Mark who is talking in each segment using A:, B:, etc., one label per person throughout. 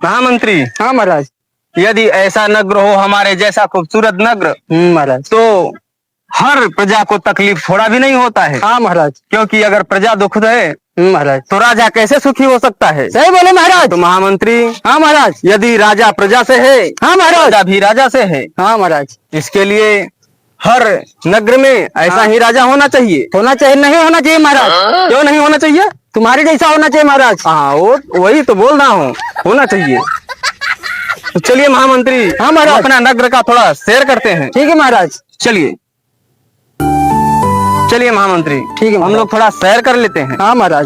A: महामंत्री।
B: हाँ महाराज।
A: यदि ऐसा नगर हो हमारे जैसा खूबसूरत नगर
B: महाराज,
A: तो हर प्रजा को तकलीफ थोड़ा भी नहीं होता है।
B: हाँ महाराज।
A: क्योंकि अगर प्रजा दुख है
B: महाराज
A: तो राजा कैसे सुखी हो सकता है।
B: सही बोले महाराज।
A: तो महामंत्री।
B: हाँ महाराज।
A: यदि राजा प्रजा से है,
B: हाँ महाराज।
A: प्रजा भी राजा से है।
B: हाँ महाराज।
A: इसके लिए हर नगर में ऐसा ही राजा होना चाहिए।
B: होना चाहिए, नहीं होना चाहिए महाराज।
A: क्यों नहीं होना चाहिए?
B: तुम्हारे जैसा होना चाहिए महाराज।
A: हाँ वही तो बोल रहा हूँ, होना चाहिए। तो चलिए महामंत्री,
B: हाँ महाराज,
A: अपना नगर का थोड़ा सैर करते हैं।
B: ठीक है महाराज।
A: चलिए चलिए महामंत्री,
B: ठीक है,
A: हम लोग थोड़ा सैर कर लेते हैं।
B: हाँ महाराज।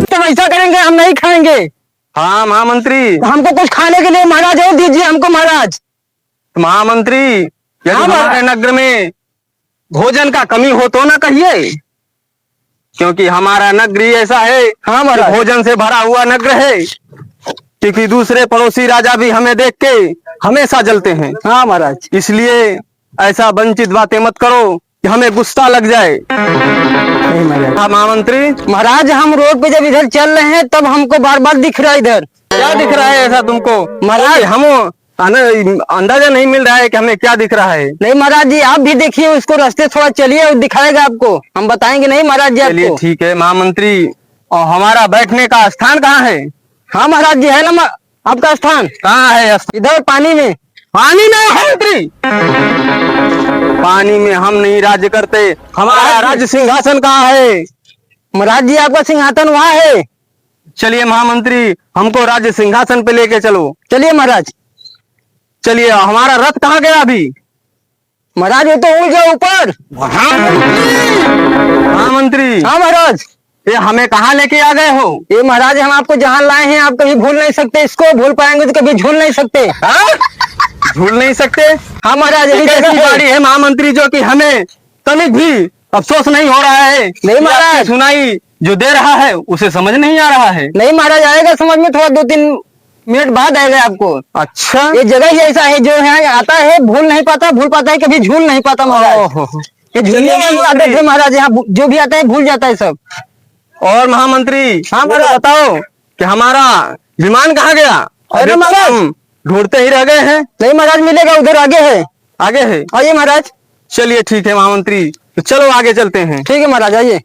B: तो ऐसा करेंगे, हम नहीं खाएंगे।
A: हाँ महामंत्री।
B: हमको कुछ खाने के लिए महाराज और दीजिए हमको महाराज।
A: महामंत्री, यदि
B: हाँ
A: हमारे नगर में भोजन का कमी हो तो ना कहिए, क्योंकि हमारा नगर ही ऐसा है।
B: हाँ महाराज।
A: भोजन से भरा हुआ नगर है, क्योंकि दूसरे पड़ोसी राजा भी हमें देख के हमेशा जलते हैं।
B: हाँ महाराज।
A: इसलिए ऐसा वंचित बातें मत करो कि हमें गुस्सा लग जाए।
B: नहीं महाराज।
A: हाँ महामंत्री।
B: महाराज, हम रोड पे जब इधर चल रहे हैं तब हमको बार बार दिख रहा है इधर।
A: क्या दिख रहा है ऐसा तुमको?
B: महाराज,
A: हम अंदाजा नहीं मिल रहा है कि हमें क्या दिख रहा है।
B: नहीं महाराज जी, आप भी देखिए उसको, रास्ते थोड़ा चलिए, वो दिखाएगा आपको, हम बताएंगे नहीं महाराज जी
A: चलिए
B: आपको।
A: ठीक है महामंत्री। और हमारा बैठने का स्थान कहाँ है?
B: हाँ महाराज जी, है ना आपका स्थान।
A: कहाँ है?
B: इधर पानी में।
A: पानी में महामंत्री? पानी में हम नहीं राज्य करते। हमारा राज्य सिंहासन कहाँ है?
B: महाराज जी, आपका सिंहासन वहाँ है।
A: चलिए महामंत्री, हमको राज्य सिंहासन पे लेके चलो।
B: चलिए महाराज।
A: चलिए, हमारा रथ कहाँ गया अभी?
B: महाराज वो तो उड़ गया ऊपर।
A: महामंत्री।
B: हाँ महाराज।
A: ये हमें कहाँ लेके आ गए हो?
B: ये महाराज, हम आपको जहाँ लाए हैं आप कभी भूल नहीं सकते, इसको भूल पाएंगे तो कभी झूल नहीं सकते।
A: भूल नहीं सकते?
B: हाँ महाराज।
A: एक ऐसी गाड़ी है महामंत्री जो कि हमें तनिक भी अफसोस नहीं हो रहा है।
B: नहीं महाराज।
A: सुनाई जो दे रहा है उसे समझ नहीं आ रहा है।
B: नहीं महाराज, आएगा समझ में, थोड़ा 2-3 मिनट बाद आएगा आपको।
A: अच्छा,
B: ये जगह ही ऐसा है, जो है आता है भूल नहीं पाता, भूल पाता है, कभी झूल नहीं पाता महाराज। ये झूलने वाली आदत है महाराज, यहाँ जो भी आता है भूल जाता है सब।
A: और महामंत्री,
B: हाँ महाराज,
A: बताओ कि हमारा विमान कहाँ गया?
B: अरे महाराज,
A: ढूंढते ही रह गए हैं।
B: नहीं महाराज, मिलेगा, उधर आगे है।
A: आगे है?
B: आइए महाराज।
A: चलिए ठीक है महामंत्री, तो चलो आगे चलते हैं।
B: ठीक है महाराज, आइए।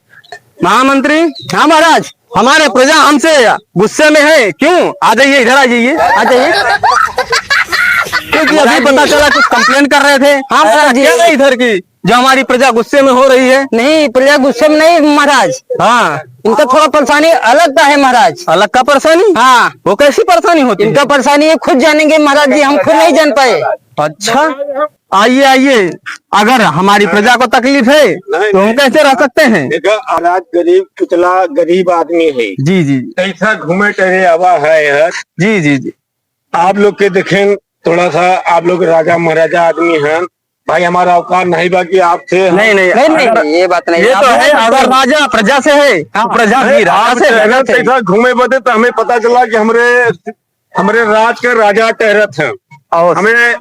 A: महामंत्री।
B: हाँ महाराज।
A: हमारे प्रजा हमसे गुस्से में है, क्यों? आ जाइए, इधर आ जाइए,
B: आ जाइए।
A: क्योंकि अभी पता चला कुछ कंप्लेन कर रहे थे।
B: हाँ महाराज जी।
A: इधर की जो हमारी प्रजा गुस्से में हो रही है।
B: नहीं, प्रजा गुस्से में नहीं महाराज,
A: हाँ,
B: इनका थोड़ा परेशानी अलग का है महाराज।
A: अलग का परेशानी?
B: हाँ।
A: वो कैसी परेशानी होती है?
B: इनका परेशानी है, खुद जानेंगे महाराज जी, हम खुद नहीं जान पाए।
A: अच्छा, आइए आइए। अगर हमारी प्रजा को तकलीफ है तो हम कैसे रह सकते हैं?
C: देखो, हालात गरीब, कुचला गरीब आदमी है।
A: जी जी
C: ऐसा घूमे टहरे हवा है यार।
A: जी जी जी।
C: आप लोग के देखें, थोड़ा सा आप लोग राजा महाराजा आदमी हैं भाई, हमारा औकात नहीं बाकी आपसे।
A: नहीं नहीं
B: नहीं नहीं, ये बात नहीं।
A: ये तो है, अगर राजा प्रजा से है तो प्रजा भी राजा से है।
C: ऐसा घूमे बदे तो हमें पता चला कि हमारे राज के राजा टहरत हैं,
A: और
C: हमें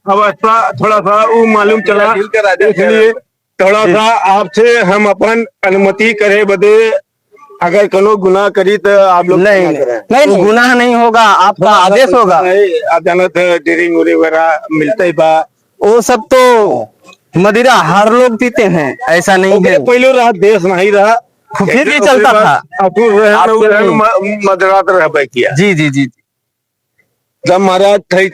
C: अवस्था थोड़ा सा वो मालूम चला, इसलिए थोड़ा सा आपसे हम अपन अनुमति करे बदे, अगर कोनो गुनाह करी तो आप लोग
A: नहीं नहीं, गुनाह नहीं होगा, आपका आदेश होगा।
C: आप जाना था ड्रिंक वगैरह मिलता ही बा,
A: वो सब तो मदिरा हर लोग पीते हैं, ऐसा नहीं है।
C: पहले रहा देश नहीं रहा,
A: फिर भी चलता था।
C: मदरात रह किया।
A: जी जी जी।
C: जब महाराज थे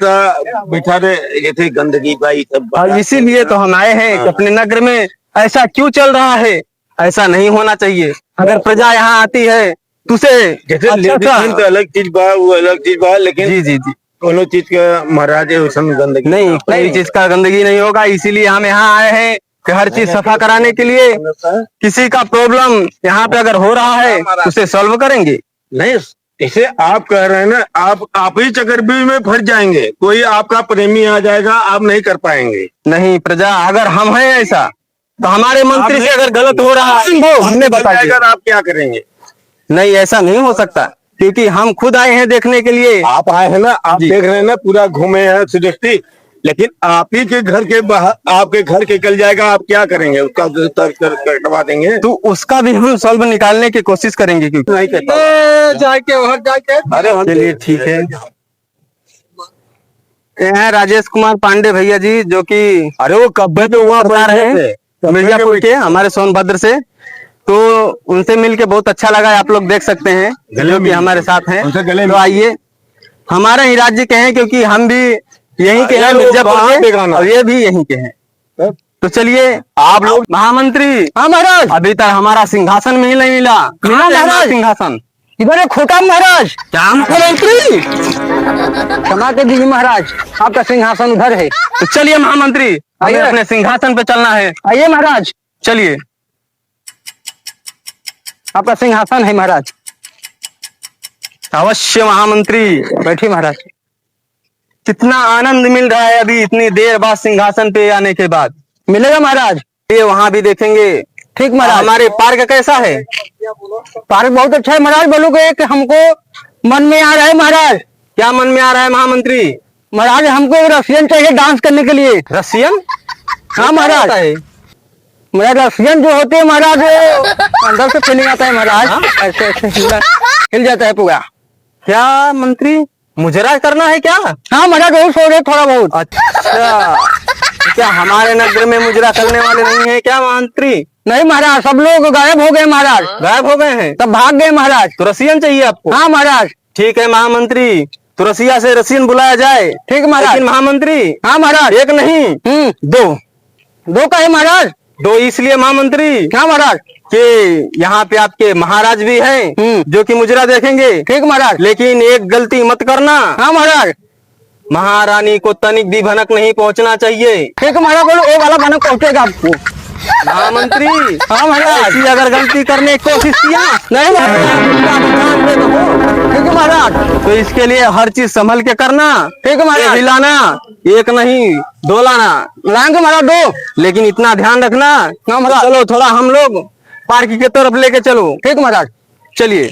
C: बैठा रहे, ये थे गंदगी भाई सब।
A: इसीलिए तो हम आए हैं कि अपने नगर में ऐसा क्यों चल रहा है, ऐसा नहीं होना चाहिए। अगर प्रजा यहाँ आती है तो उसे
C: जैसे
A: अच्छा
C: तो अलग चीज बा, वो अलग चीज बा, लेकिन
A: जी जी जी,
C: दोनों चीज का महाराज है, उसमें गंदगी
A: नहीं, कोई चीज का गंदगी नहीं होगा। इसीलिए हम यहाँ आए हैं कि हर चीज सफा कराने के लिए। किसी का प्रॉब्लम यहाँ पे अगर हो रहा है तो उसे सॉल्व करेंगे।
C: नहीं, जैसे आप कह रहे हैं ना, आप ही चक्रव्यूह में फंस जाएंगे, कोई आपका प्रेमी आ जाएगा, आप नहीं कर पाएंगे।
A: नहीं, प्रजा अगर हम हैं ऐसा तो हमारे मंत्री से अगर गलत हो रहा है वो हमने बताया,
C: अगर आप क्या करेंगे?
A: नहीं, ऐसा नहीं हो सकता, क्योंकि हम खुद आए हैं देखने के लिए।
C: आप आए हैं ना, आप देख रहे हैं ना, पूरा घूमे हैं सृष्टि, लेकिन आप ही के घर के बाहर, आपके घर के निकल जाएगा, आप क्या करेंगे? उसका कटवा देंगे?
A: तो उसका भी हम सॉल्व निकालने की कोशिश करेंगे, क्योंकि
C: नहीं कहता
A: जाके वहां जाके
C: अरे
A: चलिए ठीक है। ये हैं राजेश कुमार पांडे भैया जी, जो कि
C: अरे वो कब्बे पे वहाँ
A: बता रहे हैं मिर्जापुर के, हमारे सोनभद्र से। तो उनसे मिलके बहुत अच्छा लगा। आप लोग देख सकते हैं जो कि हमारे साथ हैं।
C: उनसे गले
A: तो आइए, हमारे ही राज्य के हैं, क्योंकि हम भी यहीं के हैं,
C: अरे वो
A: मिर्जापुर
C: कहाँ
A: के,
C: बेगाना?
A: और ये भी यहीं के हैं। तो चलिए, आप लोग महामंत्री,
B: हाँ महाराज,
A: अभी तक हमारा सिंहासन में ही नहीं मिला।
B: मिला
A: कहाँ है हमारा
B: महाराज?
A: सिंहासन?
B: इधर है खोटा महाराज।
A: क्या मुख्यमंत्री?
B: क्षमा कर दीजिए महाराज, आपका सिंहासन उधर है।
A: तो चलिए महामंत्री, हमें
B: आइए।
A: अपने सिंहासन पे चलना है।
B: आइए महाराज,
A: चलिए।
B: आपका सिंहासन है महाराज।
A: अवश्य महामंत्री,
B: बैठिए महाराज।
A: कितना आनंद मिल रहा है अभी इतनी देर बाद सिंहासन पे आने के बाद।
B: मिलेगा महाराज।
A: ये वहां भी देखेंगे।
B: ठीक महाराज।
A: हमारे पार्क कैसा है?
B: पार्क बहुत अच्छा है महाराज। बोलोगे कि हमको मन में आ रहा है महाराज।
A: क्या मन में आ रहा है महामंत्री?
B: महाराज हमको एक रसियन चाहिए डांस करने के लिए।
A: रसियन?
B: हाँ महाराज। महाराज रसियन जो होते हैं महाराज, वो अंदर से फीलिंग आता है महाराज, ऐसे ऐसे हिल जाता है पूरा।
A: क्या मंत्री, मुजरा करना है क्या?
B: हाँ महाराज, वही सो रहे थोड़ा बहुत।
A: अच्छा, क्या हमारे नगर में मुजरा करने वाले नहीं है क्या मंत्री?
B: नहीं महाराज, सब लोग गायब हो गए महाराज।
A: गायब हो गए हैं?
B: सब भाग गए महाराज।
A: तो रसियन चाहिए आपको?
B: हाँ महाराज।
A: ठीक है महामंत्री, तो रसिया से रसियन बुलाया जाए।
B: ठीक महाराज।
A: लेकिन महामंत्री,
B: हाँ महाराज।
A: एक नहीं दो।
B: दो का है महाराज?
A: दो इसलिए महामंत्री,
B: हाँ महाराज।
A: कि यहाँ पे आपके महाराज भी हैं जो कि मुजरा देखेंगे।
B: ठीक महाराज।
A: लेकिन एक गलती मत करना,
B: हाँ महाराज।
A: महारानी को तनिक भी भनक नहीं पहुंचना चाहिए।
B: ठीक महाराज, बोलो वो वाला गाना पहुंचेगा आपको।
A: महामंत्री,
B: हाँ महाराज।
A: ऐसी अगर गलती करने की कोशिश किया
B: नहीं महाराज। ठीक है महाराज।
A: तो इसके लिए हर चीज संभल के करना।
B: ठीक है महाराज।
A: हिलाना एक नहीं दो लाना।
B: लाएंगे महाराज दो।
A: लेकिन इतना ध्यान रखना।
B: हाँ महाराज।
A: चलो थोड़ा हम लोग पार्क की तरफ लेके चलो।
B: ठीक महाराज।
A: चलिए।